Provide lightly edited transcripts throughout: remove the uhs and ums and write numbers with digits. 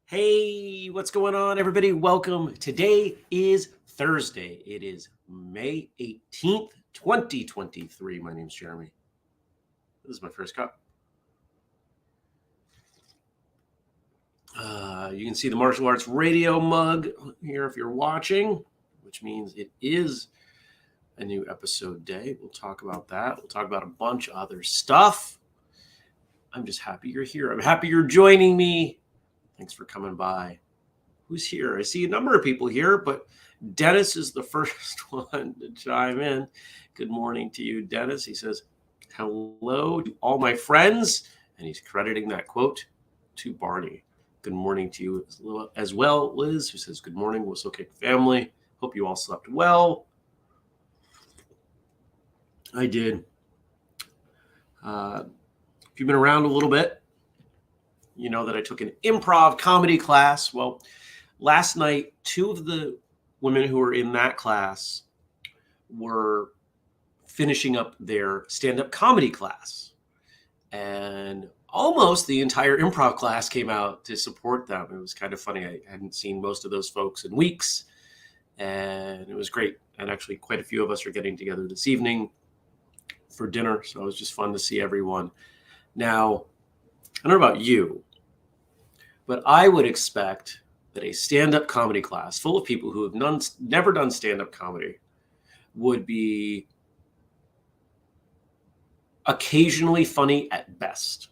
Hey, what's going on, everybody? Welcome. Today is Thursday. It is May 18th, 2023. My name's Jeremy. This is my first cup. You can see the martial arts radio mug here if you're watching, which means it is a new episode day. We'll talk about that. We'll talk about a bunch of other stuff. I'm just happy you're here. I'm happy you're joining me. Thanks for coming by. Who's here? I see a number of people here, but Dennis is the first one to chime in. Good morning to you, Dennis. He says, hello to all my friends. And he's crediting that quote to Barney. Good morning to you as well, Liz, who says, good morning, Whistle Kick family. Hope you all slept well. I did. If you've been around a little bit, you know that I took an improv comedy class. Well, last night, two of the women who were in that class were finishing up their stand-up comedy class. And almost the entire improv class came out to support them. It was kind of funny. I hadn't seen most of those folks in weeks, and it was great. And actually, quite a few of us are getting together this evening for dinner, so it was just fun to see everyone. Now, I don't know about you, but I would expect that a stand-up comedy class full of people who have never done stand-up comedy would be occasionally funny at best.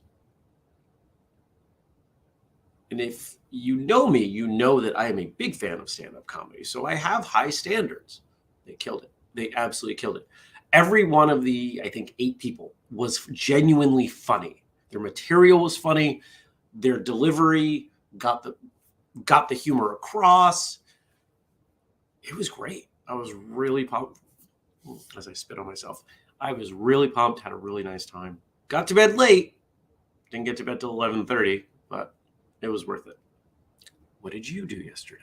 And if you know me, you know that I am a big fan of stand-up comedy. So I have high standards. They killed it. They absolutely killed it. Every one of the, I think, 8 people was genuinely funny. Their material was funny. Their delivery got the humor across. It was great. I was really pumped. As I spit on myself, I was really pumped. Had a really nice time. Got to bed late. Didn't get to bed till 11:30, but it was worth it. What did you do yesterday?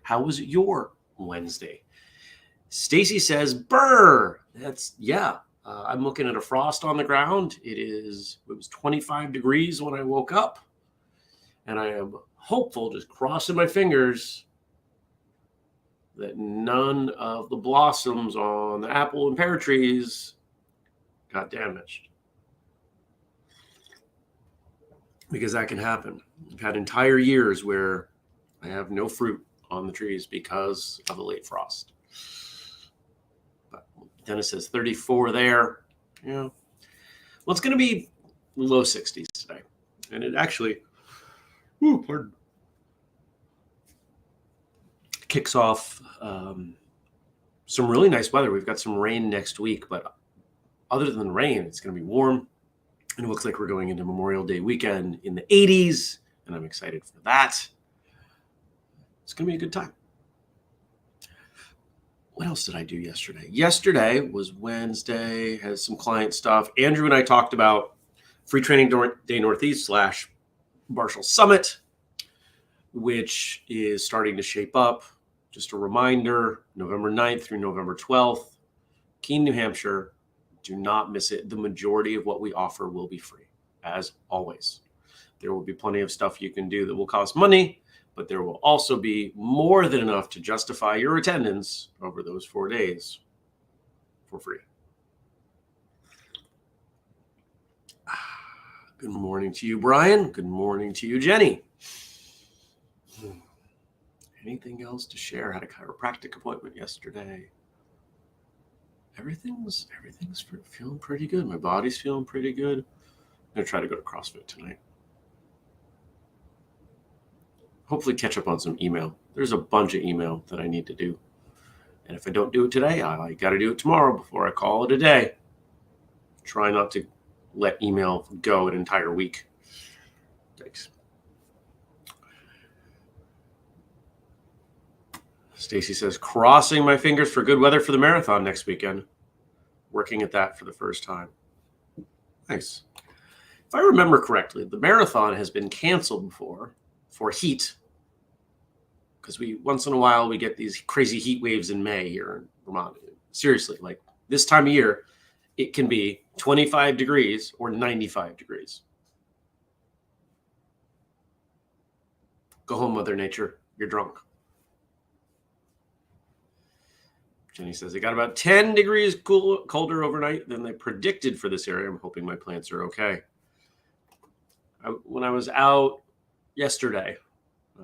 How was your Wednesday? Stacy says, "Brr." I'm looking at a frost on the ground. It was 25 degrees when I woke up. And I am hopeful, just crossing my fingers, that none of the blossoms on the apple and pear trees got damaged. Because that can happen. I've had entire years where I have no fruit on the trees because of a late frost. But Dennis says 34 there. Yeah. Well, it's going to be low 60s today. And it actually kicks off some really nice weather. We've got some rain next week, but other than rain, it's going to be warm. And it looks like we're going into Memorial Day weekend in the 80s, and I'm excited for that. It's going to be a good time. What else did I do yesterday? Yesterday was Wednesday, has some client stuff. Andrew and I talked about Free Training Day Northeast / Marshall Summit, which is starting to shape up. Just a reminder, November 9th through November 12th, Keene, New Hampshire. Do not miss it. The majority of what we offer will be free, as always. There will be plenty of stuff you can do that will cost money, but there will also be more than enough to justify your attendance over those 4 days for free. Good morning to you, Brian. Good morning to you, Jenny. Anything else to share? Had a chiropractic appointment yesterday. Everything's feeling pretty good. My body's feeling pretty good. I'm going to try to go to CrossFit tonight. Hopefully catch up on some email. There's a bunch of email that I need to do. And if I don't do it today, I got to do it tomorrow before I call it a day. Try not to let email go an entire week. Thanks. Stacy says, crossing my fingers for good weather for the marathon next weekend. Working at that for the first time. Nice. If I remember correctly, the marathon has been canceled before for heat, because once in a while we get these crazy heat waves in May here in Vermont. Seriously, like this time of year, it can be 25 degrees or 95 degrees. Go home, Mother Nature. You're drunk. Jenny says, it got about 10 degrees colder overnight than they predicted for this area. I'm hoping my plants are okay. When I was out yesterday,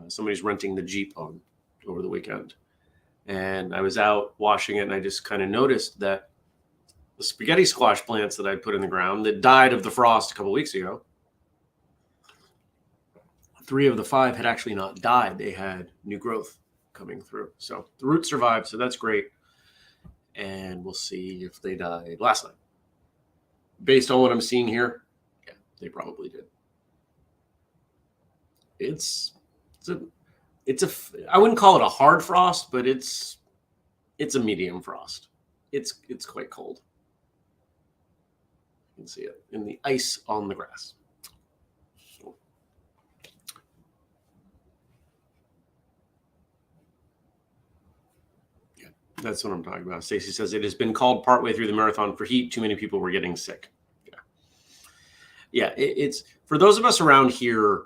somebody's renting the Jeep over the weekend. And I was out washing it, and I just kind of noticed that the spaghetti squash plants that I put in the ground that died of the frost a couple weeks ago, 3 of the 5 had actually not died. They had new growth coming through. So the roots survived, so that's great. And we'll see if they died last night. Based on what I'm seeing here, yeah, they probably did. I wouldn't call it a hard frost, but it's a medium frost. It's quite cold. You can see it in the ice on the grass. Yeah, that's what I'm talking about. Stacy says it has been called partway through the marathon for heat. Too many people were getting sick. Yeah. It's for those of us around here.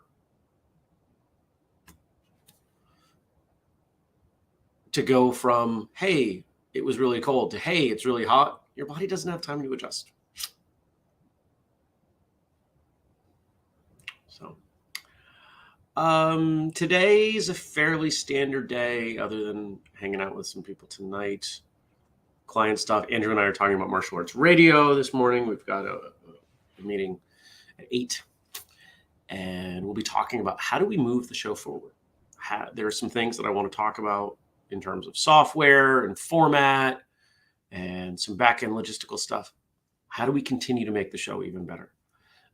To go from, hey, it was really cold to, hey, it's really hot, your body doesn't have time to adjust. So today's a fairly standard day other than hanging out with some people tonight. Client stuff. Andrew and I are talking about martial arts radio this morning. We've got a meeting at 8. And we'll be talking about how do we move the show forward. There are some things that I want to talk about in terms of software and format and some back-end logistical stuff. How do we continue to make the show even better?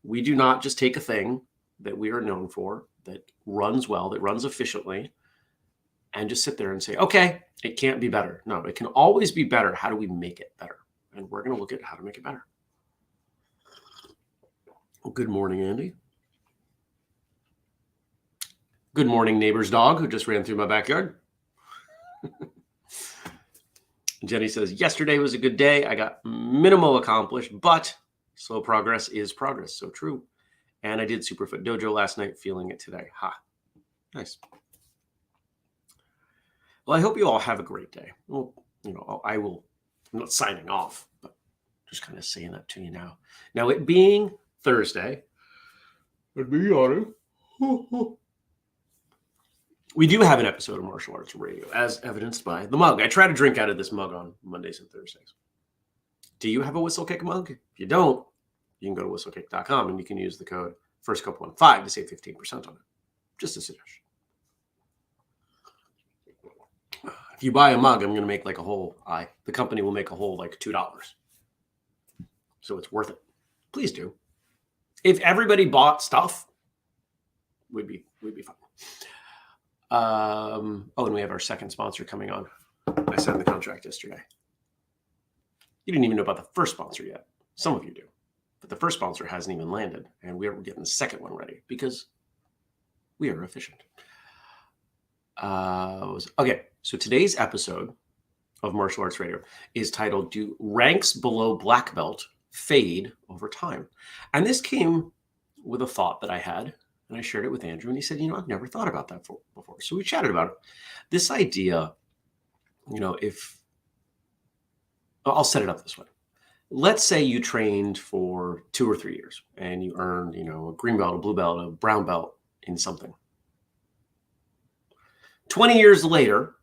We do not just take a thing that we are known for, that runs well, that runs efficiently, and just sit there and say, okay, it can't be better. No, it can always be better. How do we make it better? And we're going to look at how to make it better. Well, good morning, Andy. Good morning, neighbor's dog who just ran through my backyard. Jenny says, yesterday was a good day. I got minimal accomplished, but slow progress is progress. So true. And I did Superfoot Dojo last night, feeling it today. Ha. Nice. Well, I hope you all have a great day. Well, I'm not signing off, but just kind of saying that to you now. Now, it being Thursday, I'd be honest. We do have an episode of Martial Arts Radio, as evidenced by the mug. I try to drink out of this mug on Mondays and Thursdays. Do you have a Whistlekick mug? If you don't, you can go to whistlekick.com and you can use the code FirstCup15 to save 15% on it. Just a suggestion. If you buy a mug, I'm going to make like the company will make a whole like $2. So it's worth it. Please do. If everybody bought stuff, we'd be fine. And we have our second sponsor coming on. I signed the contract yesterday. You didn't even know about the first sponsor yet. Some of you do. But the first sponsor hasn't even landed. And we're getting the second one ready because we are efficient. Okay, so today's episode of Martial Arts Radio is titled, Do Ranks Below Black Belt Fade Over Time? And this came with a thought that I had. And I shared it with Andrew, and he said, I've never thought about that before. So we chatted about it. This idea, I'll set it up this way. Let's say you trained for 2 or 3 years and you earned, a green belt, a blue belt, a brown belt in something. 20 years later,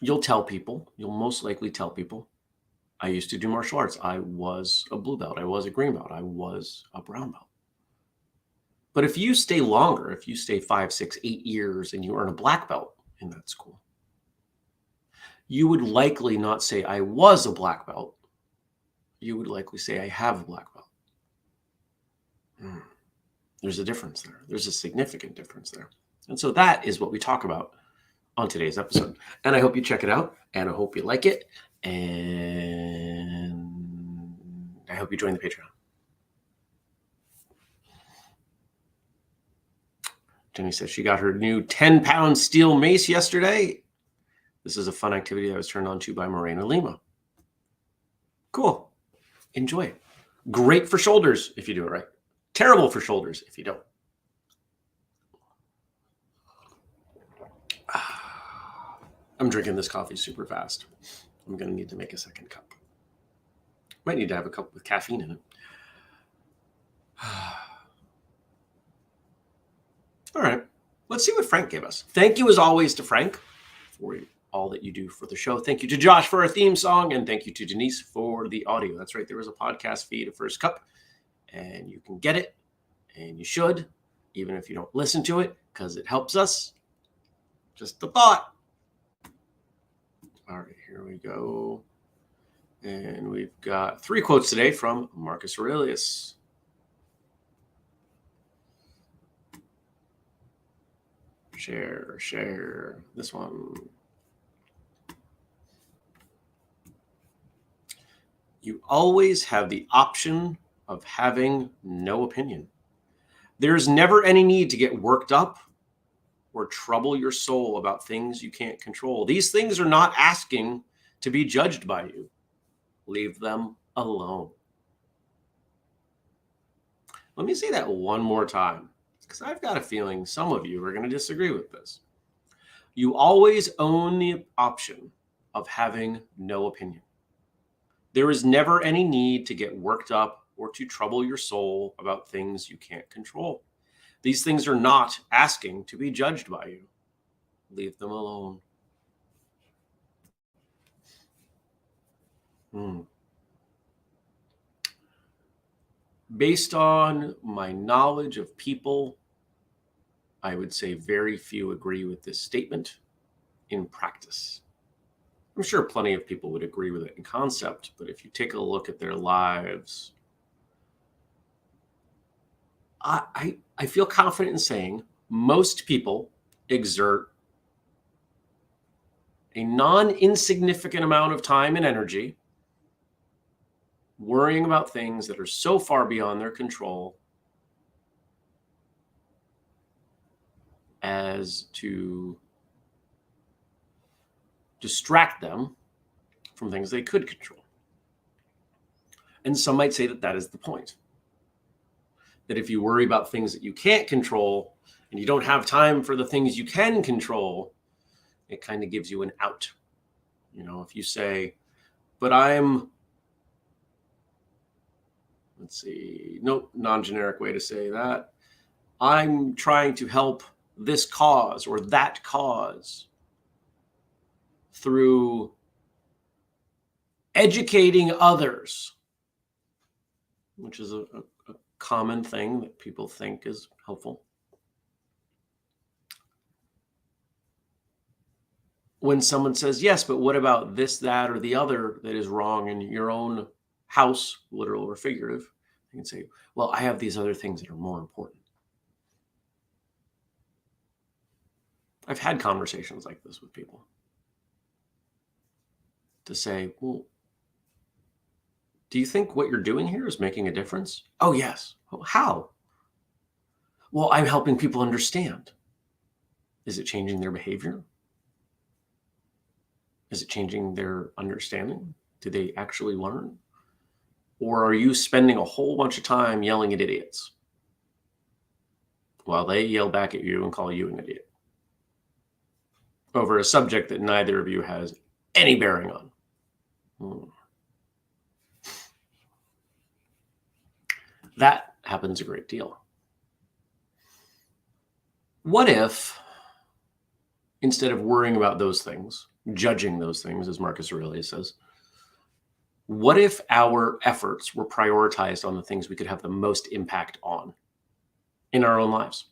you'll most likely tell people, I used to do martial arts. I was a blue belt. I was a green belt. I was a brown belt. But if you stay longer, if you stay 5, 6, 8 years and you earn a black belt in that school, you would likely not say, I was a black belt. you would likely say, I have a black belt. There's a difference there. There's a significant difference there. And so that is what we talk about on today's episode. And I hope you check it out, and I hope you like it. And I hope you join the Patreon. Jenny says she got her new 10-pound steel mace yesterday. This is a fun activity that was turned on to by Morena Lima. Cool. Enjoy it. Great for shoulders if you do it right. Terrible for shoulders if you don't. I'm drinking this coffee super fast. I'm going to need to make a second cup. Might need to have a cup with caffeine in it. All right. Let's see what Frank gave us. Thank you, as always, to Frank for all that you do for the show. Thank you to Josh for our theme song, and thank you to Denise for the audio. That's right. There was a podcast feed of First Cup, and you can get it, and you should, even if you don't listen to it, because it helps us. Just a thought. All right, here we go. And we've got 3 quotes today from Marcus Aurelius. Share this one. You always have the option of having no opinion. There's never any need to get worked up or trouble your soul about things you can't control. These things are not asking to be judged by you. Leave them alone. Let me say that one more time, because I've got a feeling some of you are going to disagree with this. You always own the option of having no opinion. There is never any need to get worked up or to trouble your soul about things you can't control. These things are not asking to be judged by you. Leave them alone. Based on my knowledge of people, I would say very few agree with this statement in practice. I'm sure plenty of people would agree with it in concept, but if you take a look at their lives, I feel confident in saying most people exert a non-insignificant amount of time and energy worrying about things that are so far beyond their control as to distract them from things they could control. And some might say that that is the point. That if you worry about things that you can't control and you don't have time for the things you can control, it kind of gives you an out. You know, if you say, but non-generic way to say that. I'm trying to help this cause or that cause through educating others, which is a common thing that people think is helpful. When someone says, yes, but what about this, that, or the other that is wrong in your own house, literal or figurative, you can say, well, I have these other things that are more important. I've had conversations like this with people to say, well, do you think what you're doing here is making a difference? Oh, yes. Well, how? Well, I'm helping people understand. Is it changing their behavior? Is it changing their understanding? Do they actually learn? Or are you spending a whole bunch of time yelling at idiots while they yell back at you and call you an idiot over a subject that neither of you has any bearing on? That happens a great deal. What if, instead of worrying about those things, judging those things, as Marcus Aurelius says, what if our efforts were prioritized on the things we could have the most impact on in our own lives?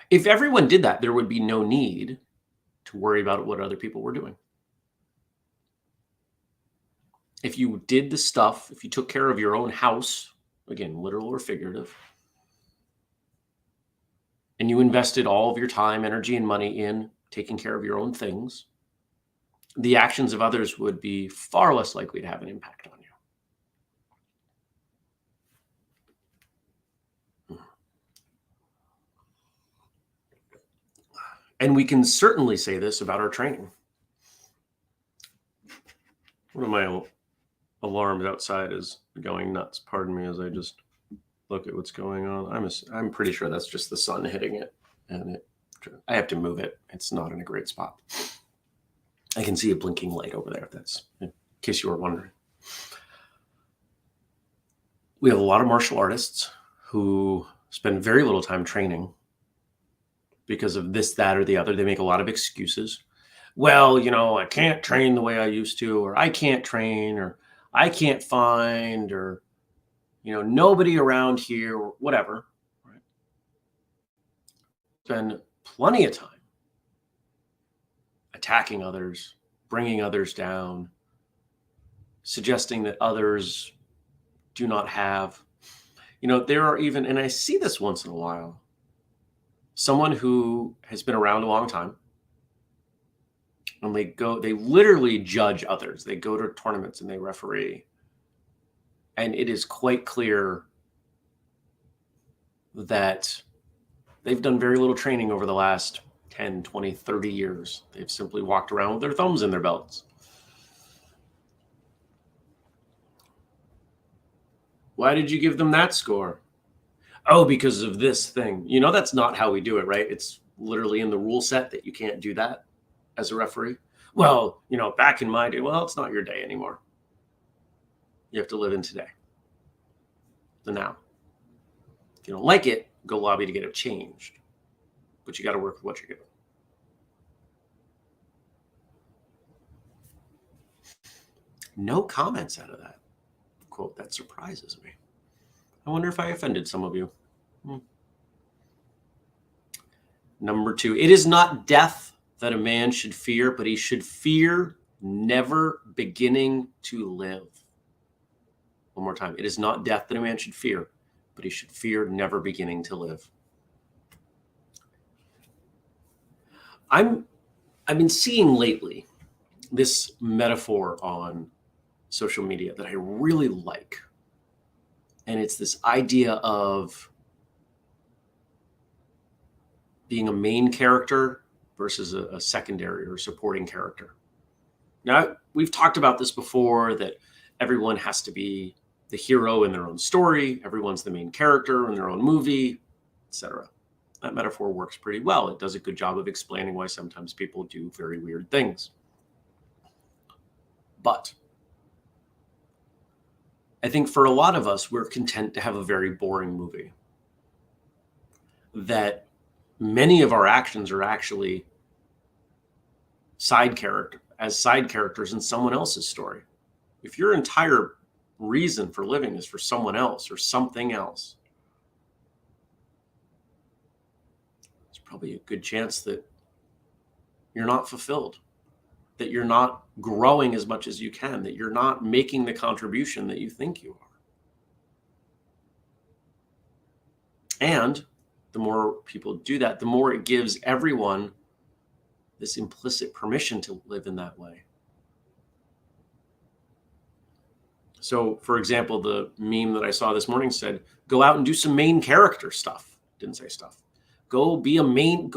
If everyone did that, there would be no need to worry about what other people were doing. if you did the stuff, if you took care of your own house, again, literal or figurative, and you invested all of your time, energy, and money in taking care of your own things, the actions of others would be far less likely to have an impact on you. And we can certainly say this about our training. One of my alarms outside is going nuts. Pardon me as I just look at what's going on. I'm pretty sure that's just the sun hitting it, and I have to move it. It's not in a great spot. I can see a blinking light over there. That's in case you were wondering. We have a lot of martial artists who spend very little time training because of this, that, or the other. They make a lot of excuses. Well, I can't train the way I used to, or I can't train, or I can't find, or, nobody around here, or whatever. Right? Spend plenty of time attacking others, bringing others down, suggesting that others do not have. There are even, and I see this once in a while, someone who has been around a long time, and they literally judge others. They go to tournaments and they referee. And it is quite clear that they've done very little training over the last 10, 20, 30 years. They've simply walked around with their thumbs in their belts. Why did you give them that score? Oh, because of this thing. That's not how we do it, right? It's literally in the rule set that you can't do that as a referee. Well, back in my day, well, it's not your day anymore. You have to live in today. The now. If you don't like it, go lobby to get it changed. But you got to work with what you're given. No comments out of that quote. That surprises me. I wonder if I offended some of you. Number 2, it is not death that a man should fear, but he should fear never beginning to live. One more time. It is not death that a man should fear, but he should fear never beginning to live. I've been seeing lately this metaphor on social media that I really like. And it's this idea of being a main character versus a secondary or supporting character. Now, we've talked about this before, that everyone has to be the hero in their own story. Everyone's the main character in their own movie, etc. That metaphor works pretty well. It does a good job of explaining why sometimes people do very weird things. But I think for a lot of us, we're content to have a very boring movie. That many of our actions are actually side characters in someone else's story. If your entire reason for living is for someone else or something else, it's probably a good chance that you're not fulfilled, that you're not growing as much as you can, that you're not making the contribution that you think you are. And the more people do that, the more it gives everyone this implicit permission to live in that way. So, for example, the meme that I saw this morning said, go out and do some main character stuff. Didn't say stuff. Go be a main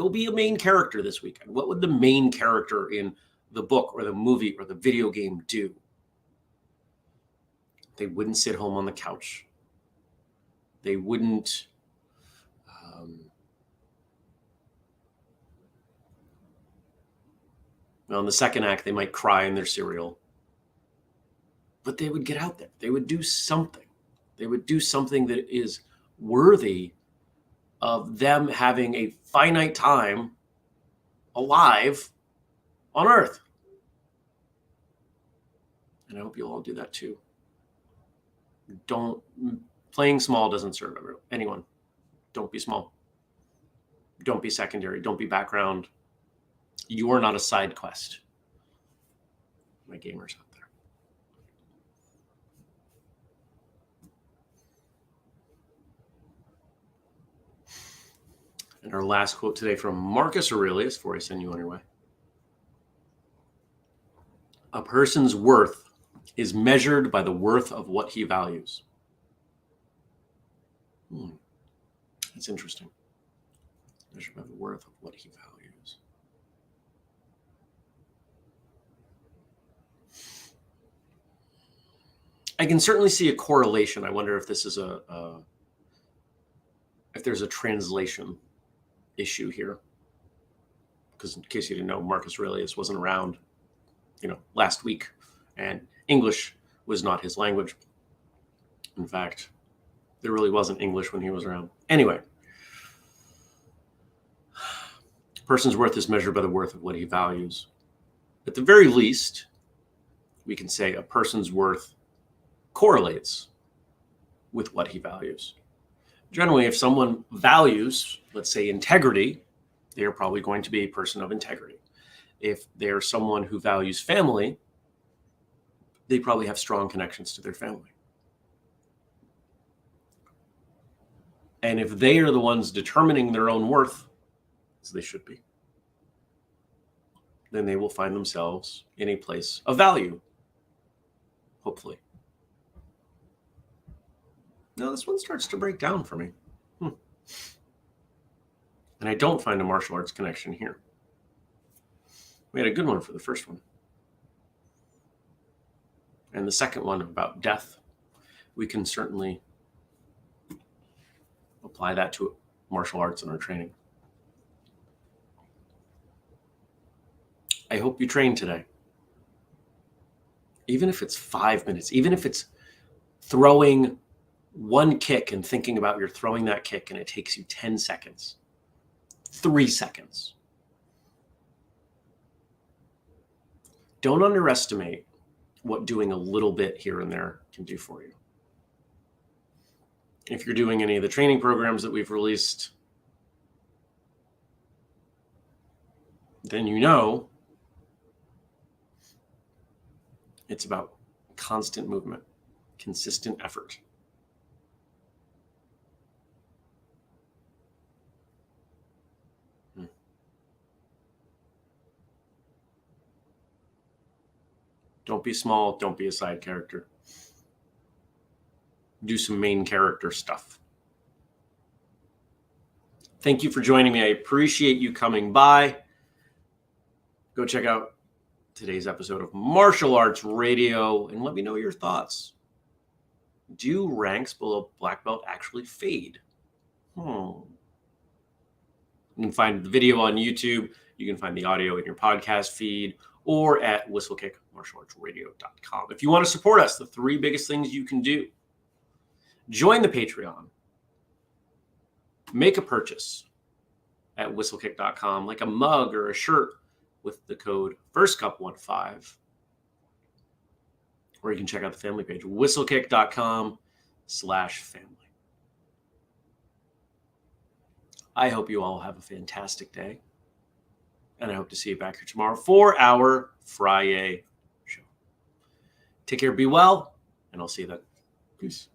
character this weekend. What would the main character in the book or the movie or the video game do? They wouldn't sit home on the couch. They wouldn't well, in the second act, they might cry in their cereal. But they would get out there. They would do something. They would do something that is worthy of them having a finite time alive on Earth. And I hope you'll all do that too. Playing small doesn't serve anyone. Don't be small. Don't be secondary. Don't be background. You are not a side quest. My gamers out there. And our last quote today from Marcus Aurelius, before I send you on your way. A person's worth is measured by the worth of what he values. That's interesting. Measured by the worth of what he values. I can certainly see a correlation. I wonder if this is if there's a translation issue here. Because in case you didn't know, Marcus Aurelius wasn't around, last week, and English was not his language. In fact, there really wasn't English when he was around. Anyway, a person's worth is measured by the worth of what he values. At the very least, we can say a person's worth correlates with what he values. Generally, if someone values, let's say, integrity, they are probably going to be a person of integrity. If they're someone who values family, they probably have strong connections to their family. And if they are the ones determining their own worth, as they should be, then they will find themselves in a place of value, hopefully. No, this one starts to break down for me. And I don't find a martial arts connection here. We had a good one for the first one. And the second one about death, we can certainly apply that to martial arts in our training. I hope you train today. Even if it's 5 minutes, even if it's throwing one kick and thinking about you're throwing that kick and it takes you 10 seconds, 3 seconds. Don't underestimate what doing a little bit here and there can do for you. If you're doing any of the training programs that we've released, then you know it's about constant movement, consistent effort. Don't be small. Don't be a side character. Do some main character stuff. Thank you for joining me. I appreciate you coming by. Go check out today's episode of Martial Arts Radio and let me know your thoughts. Do ranks below black belt actually fade? You can find the video on YouTube. You can find the audio in your podcast feed or at whistlekickmartialartsradio.com. If you want to support us, the 3 biggest things you can do: join the Patreon, make a purchase at whistlekick.com, like a mug or a shirt with the code FIRSTCUP15, or you can check out the family page, whistlekick.com/family. I hope you all have a fantastic day. And I hope to see you back here tomorrow for our Friday show. Take care, be well, and I'll see you then. Peace.